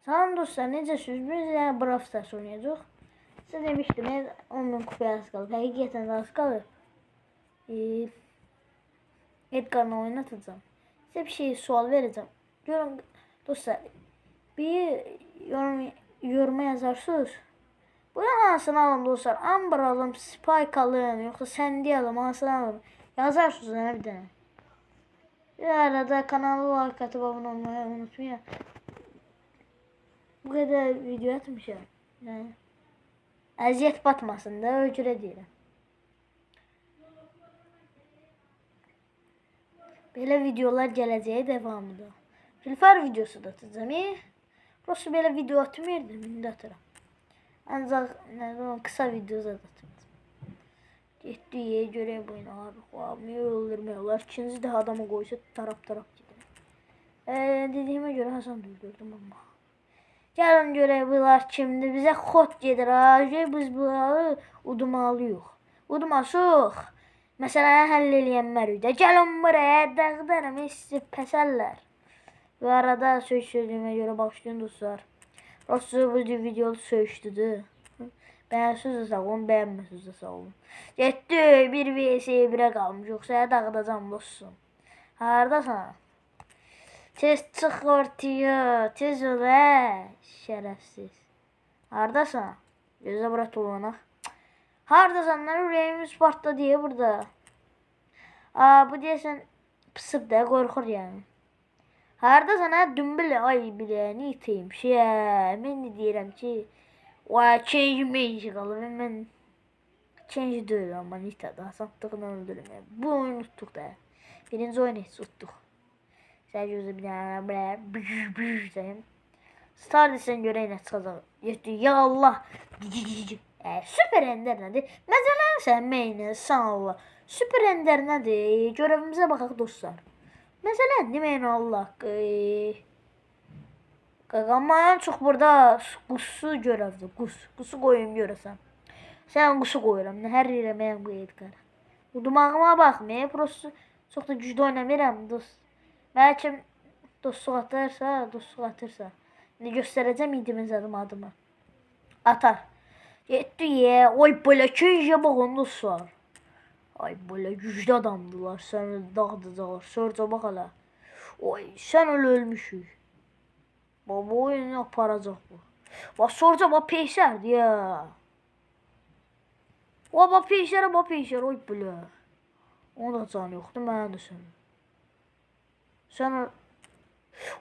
Salam dostlar, necəsiniz? Biz yəni Brawl Stars oynayacağıq. Sizə demişdim, 10.000 kupaya az qalıb. Həqiqətən də az qalıb. Edgar'la oynatacağım. Sizə bir şey sual verəcəm. Görün dostlar, bir yoruma yazarsınız. Bunu hansını alım dostlar? Amber alım, Spike alım, yoxsa Sandy alım, hansını alım? Yazarsınız nə bir dənə. Bir arada kanalı like atıp abone olmayı unutmayın. Bu kadar video atmışam. Yəni əziyyət batmasın da, öcürə deyirəm. Belə videolar gələcəyə devamıdır. Filfar videosu da atacağım. Prosto belə video atmıyordum, indi atıram. Ancaq kısa videolar da atacağım. Getdiyə görək bu oyunu abi. Öldürmüyorlar. İkinci də adamı qoysa tarap gider. Dediyimə görə Hasan öldürdüm amma. Gəlin görək bunlar kimdir. Bizə xod gedir. Biz bunları udmalıyıq. Udmasıq. Məsələni həll eləyənmərik də. Gəlin buraya dağıdarım. Sizi pəsəllər. Bu arada sözdüyümə görə başlayın dostlar. Prosto bu videolu sözdüdür. Bəyənsiniz də sağ olun, bəyənməsiniz də sağ olun. Getdi, bir vs 1'ə qalmış. Yoxsa dağıdacam dostum. Haradasan? Tez çıx ortaya, tez ol şərəfsiz. Haradasan? Gözə bura tullanaq. Haradasanlar ürəyimiz partladı deyə burada. Bu deyəsən pısıb da qorxur yəni. Haradasan dümbül ay biləni iteyim. Mən də deyirəm ki, change mage qalıb. Mən change deyil amma nitədə asatdığını öldürməyəm. Bu oyunu tutduq da. Birinci oyunu heç tutduq. Sən gözə bir dənə deyim. Star desən görək nə çıxacaq. Ya Allah. Süper ender nədir? Məsələn mənə sağ ol. Süper ender nədir? Görevimizə baxaq dostlar. Məsələn deməyin Allah. Qaqaman çox burada qusu görevdir. Qusu qoyum görəsən. Sən qusu qoyuram. Hər yerə mən bu Edgar. Udumağıma baxmayın. Prosto çox da güclü oynamıram dost. Bəlkə dostluq atırsa. İndi göstərəcəm idimiz adımı. Atar. Getdi oy belə keycə baxın dostlar. Ay belə güclü adamdılar. Səni dağıdacaqlar. Sörcə bax hələ. Oy sən öyle ölmüşük. Baba oyunu aparacaq bu. Bax sorca bax peysərdir ya. Bax peysərə bax peysər. Oy belə. Onun da canı yoxdur. Mənə də sən. Sən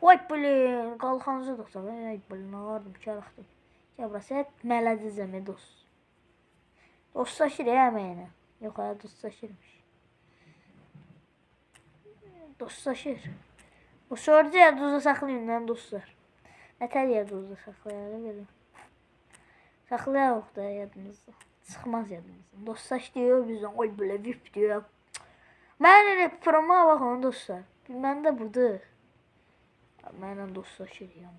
oy belə. Qalxancı da tabi. Oy belə nə vardım ki araqdım. Gəl burası hep mələdizəm dost. Dostlaşır ya mənə. Yox ya dostlaşırmış. Dostlaşır. Bu sorca ya duzda saxlayın lan dostlar. Nətər yer duzda saxlayalım belə. Saxlayalım da yadınızda. Çıxmaz yadınızda. Dostlaş diyor bizdən. Oy belə vip diyor. Mən elə programa baxın dostlar. Mən də budur. Mənlə dostlaşır ya.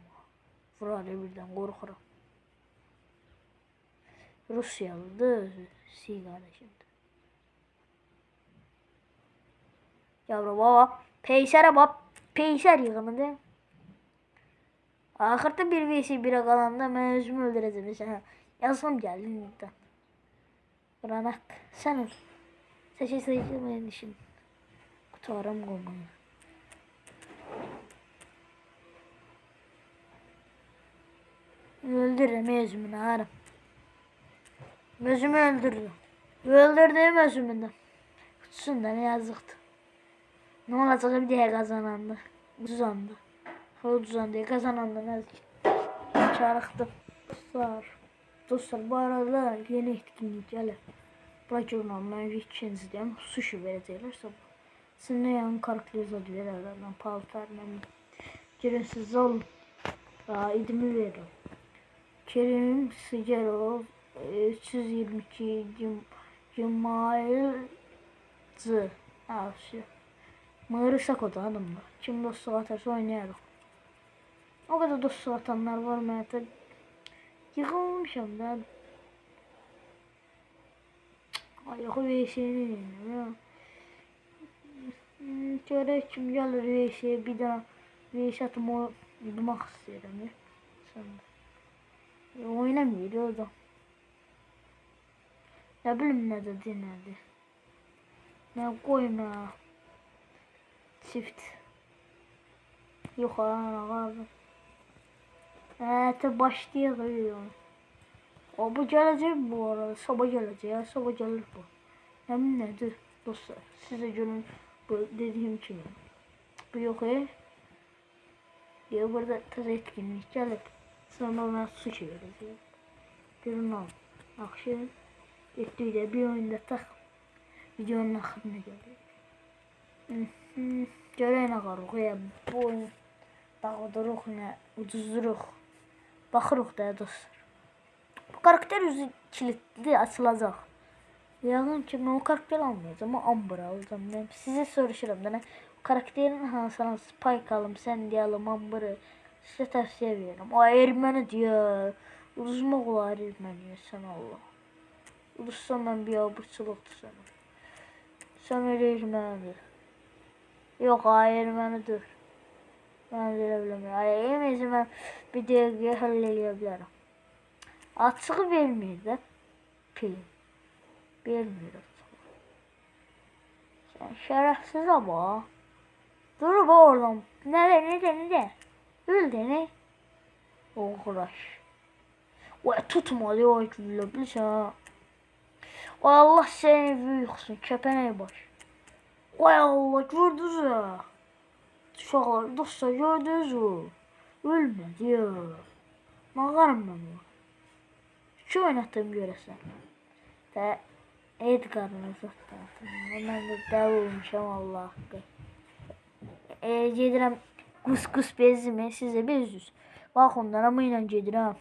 Vurar birdən qorxuram. Rusiyalıdır. Qardaşımdır. Yavrum baba. Peysərə bak. Peysər yığınıdır. Axırda bir vs 1'ə qalanda mən özümü öldürəcəm. Sən yazım gəldi indi. Buranak. Sən öl. Seçəcəyim mənim işim. Qutarım qoymayı. Öldürürüm özümü narım. Özümü öldürürüm. Öldürdüm özümü. Tutsun da ne yazıktı. Ne olacak bir diye kazanandı. Uzandı. Uzandı kazanandı nazik. Çarıktı. Dostlar bu arada yeni etkinlik gəlir. Bura görünəm mən ikinciyəm. Sushi verəcəklərsə bu. Sizin nə yan karakteriza verərlərdən paltarla. Girin siz alın. İdimi verin. Kerim Sigerov 322 Cimailcı. Mığırısak o da adamlar. Kim dostluq atarsa oynayarıq. O kadar dostluq atanlar var mənə. Yıkılmışam ben. Ayağı VS'ni yeniyor. Görək kim gəlir VS'ye bir daha VS atımı udmaq istəyirəm. Sen oynamıyor o da. Ne bileyim ne dedi nerede. Ne koyma. Çift. Yok abi. Evet başlıyor. O bu gelecek bu arada. Sabah gelecek ya. Sabah gelir bu. Hem nedir dostlar? Size görün bu dediğim gibi. Bu yok ya burada taze etkinlik gelip sonra ona su çevireceğiz. Görün al. Akşam ettiğiyle bir oyunda tak. Videonun akırına geliyor. Görene karı ya bu oyun dağıdırıq ne ucuzduruq. Baxırıq da dostlar. Bu karakter yüzü kilitli açılacaq. Yəqin ki mən o karakter almayacağım ama Amber alacağım. Ben size soruşuram da ne karakterin hansına Spike alım, sen deyalım Amber'ı size tavsiye veririm. O Erməni diyor. Uduzmaq olar Erməniyə sən Allah. Uduzsam mən bir abırçılıqdır sana. Sən öyle Ermənidir. Yok Ermənidir. Ben de bilmiyorum. Yemeği ben bir dəqiqə həll edə bilərəm. Açığı vermir də. Pil. Vermir açığı. Sen şerefsiz ama. Dur bu oradan. Nerede? Öldü ne? Uğraş. Vay tutmadı o gülle bilirsən. Allah seni büyüksün. Kəpənək baş. Vay Allah gördünüz ya. Uşaqlar dostlar gördünüz mü? Ölmədi ya. Mağaram mən o. İki oynatdım görəsən. Və Edgar'ın uzatdım. Mən də dəv olmuşam Allah haqqı. Gedirəm qus bezimi sizə bezdüz. Bax ondan ama ilə gedirəm.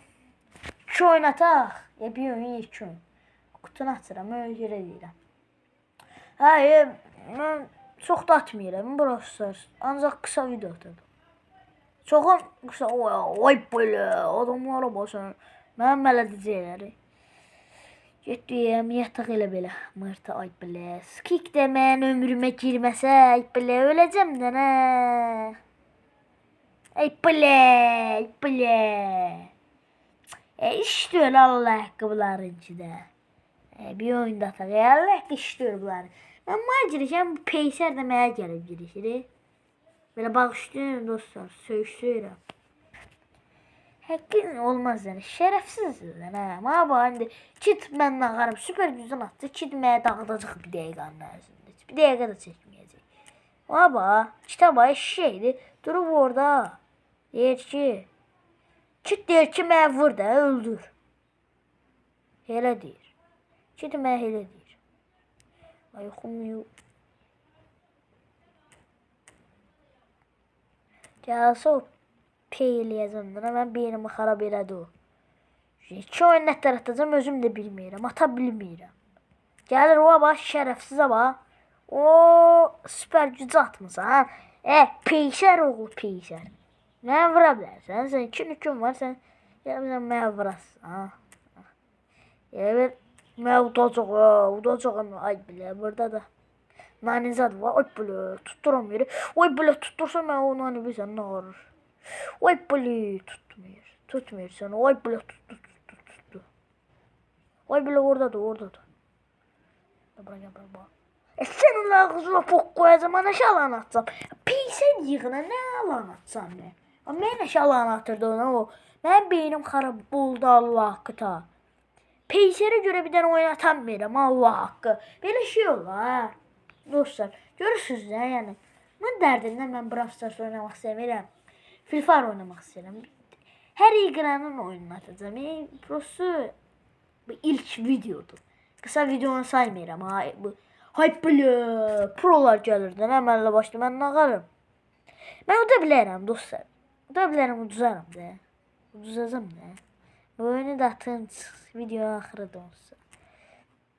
İki oynataq. Bir oyun iki oyun. Qutunu açıram öyle görə deyirəm. Hayır mən çok da atmıyorum burası. Ancak kısa video atırdım. Çok kısa oy böyle adamlara basın. Ben melodicileri. Getdiyəm yataq elə belə. Mırtı ay belə. Skik də mən ömrümə girməsə ay belə öləcəm də nə. Ay belə. İşte öyle Allah haqqılarınki də. Bir oyunda ataq. Allah işdir bunları. Ben bana gireceğim bu peyser de mənə gəlib girişir. Böyle bağışlayın dostlar. Söğüşlüyürəm. Həqqin olmaz yani. Şerefsizsiniz yani. Ama bu indi kit mən nağarım. Süper güzel attı. Kit mənə dağıdacaq bir dəqiqanın ərzində. Bir dəqiqə də çəkməyəcək. Ama kitaba şeydi. Durub orada. Deyir ki. Kit deyir ki mənə vur da öldür. Elə deyir. Kit mənə elə deyir. Ay oxumuyor. Gəlsə o peyləyəcəm. Mən beynimi xarab elədi o. İki oyun nətər atacam özüm də bilmirəm. Ata bilmirəm. Gəlir o bax şərəfsizə bax. O süper gücü atmısan. Peysər oğlu peysər. Mənə vura bilərsən. Sən 2 var sən. Gəlirsən mənə vurasın. Elə mən udacağım. Ay bilə burada da. Nanizad var. Ay bilə tutturam yeri. Ay bilə tuttursa mən o nani bilsən nə ağırır. Ay bilə tutmuyor sən. Ay bilə tuttu. Ay bilə oradadır. Bura gəl bura. Sən onun ağzına pok qoyacam. Mən aşağı atacam. Peysən yığına nə alan atacam nə? Mən aşağı atırdı ona o. Mənim beynim xarab oldu Allah haqqı. Peysərə görə bir dənə oynatamıram Allah haqqı. Belə şey olar. Dostlar, görürsünüz də yəni. Mən dərdimdən mən Brawl Stars oynamaq istəmirəm. Free Fire oynamaq istəyirəm. Hər ekranın oyununu atacağım. Prosu bu ilk videodur. Qısa videonu saymıram. Hay böyle prolar gəlirdi. Nə mənlə başlayıb mən nağarım. Mən uda bilərəm dostlar. Uda bilərəm uduzarım da. Uduzacam da. Bu oyunu da atın video axırı da olsa.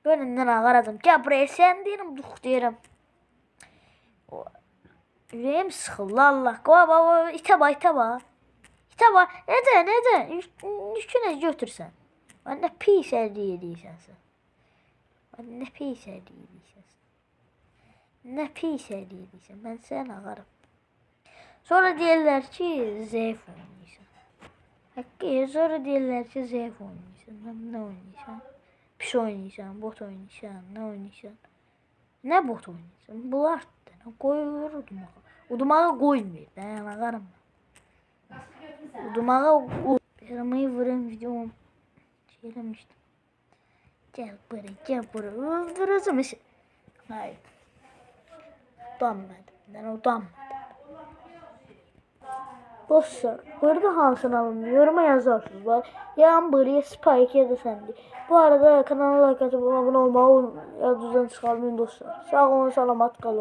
Bölümdən ağaradım. Gəl buraya sən deyirəm, duq deyirəm. Ürəyim sıxıldı Allah. İtə bax. Nədə? Üçünə götürsən. Mən nə pis əldə edirsən sən. Mən sən ağarım. Sonra deyirlər ki, zəif oynayırsan. Sonra deyirlər ki, zayıf oynayırsan, nə oynayırsan? Pis oynayırsan, bot oynayırsan, nə oynayırsan? Nə bot oynayırsan? Bunlar da qoyur udumağa. Udumağa qoymur da, ağarım. Udumağa Eramayı vuran videom şey eləmişdim. Gel buraya, öldürəcəm işi. Hayır. Utanmadım, ben utanmadım. Dostlar, burada hansını alın yoruma yazarsınız. Ya buraya Spike ya da Sandy. Bu arada kanala like atıp abone olmayı ya düzen çıkarmayın dostlar. Sağ olun, salamat kalın.